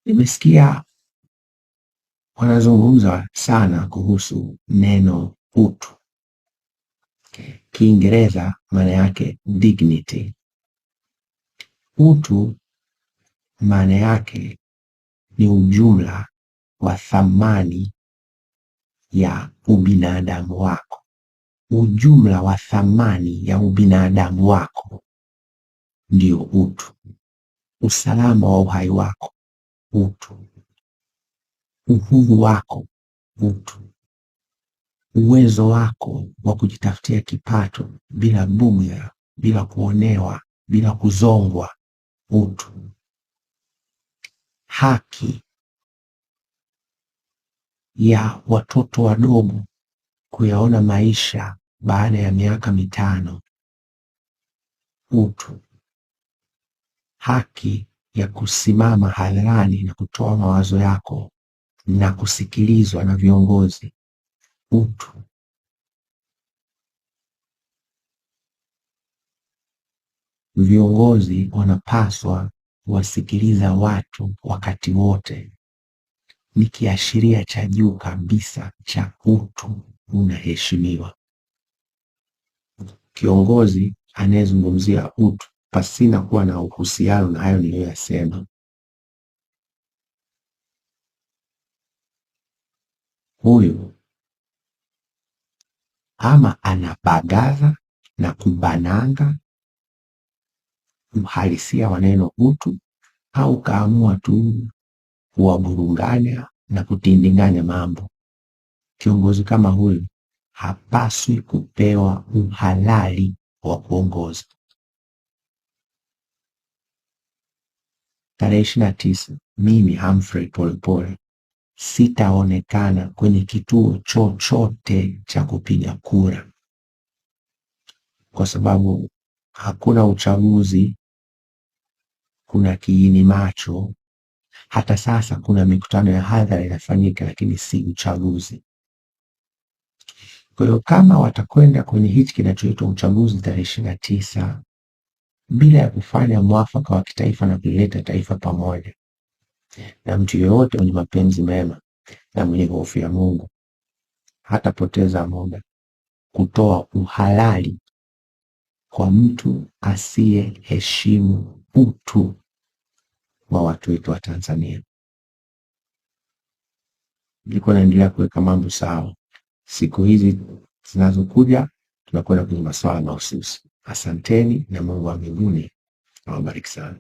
Nimesikia wanazungumza sana kuhusu neno utu. Kiingereza maana yake dignity. Utu maana yake ni ujumla wa thamani ya ubinadamu wako. Ujumla wa thamani ya ubinadamu wako ndio utu. Usalama wa uhai wako, utu. Uhuru wako, utu. Uwezo wako wa kujitafutia kipato bila bughudha, bila kuonewa, bila kuzongwa, utu. Haki ya watoto wadogo kuyaona maisha baada ya miaka 5, utu. Haki ya kusimama hadharani na kutoa mawazo yako na kusikilizwa na viongozi, utu. Viongozi wanapaswa wasikiliza watu wakati wote. Ni kiashiria cha juu kabisa cha utu, unaheshimiwa. Kiongozi anayezungumzia utu pasina kuwa na uhusiano na hayo niliyoyasema, huyu ama anabagaza na kubananga uhalisia wa neno utu, au kaamua tu kuwaburunganya na kutindinganya mambo. Kiongozi kama huyu hapaswi kupewa uhalali wa kuongoza. Tarehe 29, mimi Humphrey Polepole sitaonekana kwenye kituo chochote cha kupiga kura, kwa sababu hakuna uchaguzi, kuna kiini macho. Hata sasa kuna mikutano ya hadhara inafanyika, lakini si uchaguzi. Kwa hiyo kama watakwenda kwenye hichi kinachoitwa uchaguzi tarehe 29 bila ya kufanya mwafaka wa kitaifa na kuleta taifa pamoja, na mtu yeyote mwenye mapenzi mema na mwenye hofu ya Mungu hatapoteza muda kutoa uhalali kwa mtu asiyeheshimu utu wa watu wetu wa Tanzania. Nilikuwa naendelea kuweka mambo sawa. Siku hizi zinazokuja tunakwenda kwenye masuala mahususi. Asanteni na Mungu wa mbinguni awabariki sana.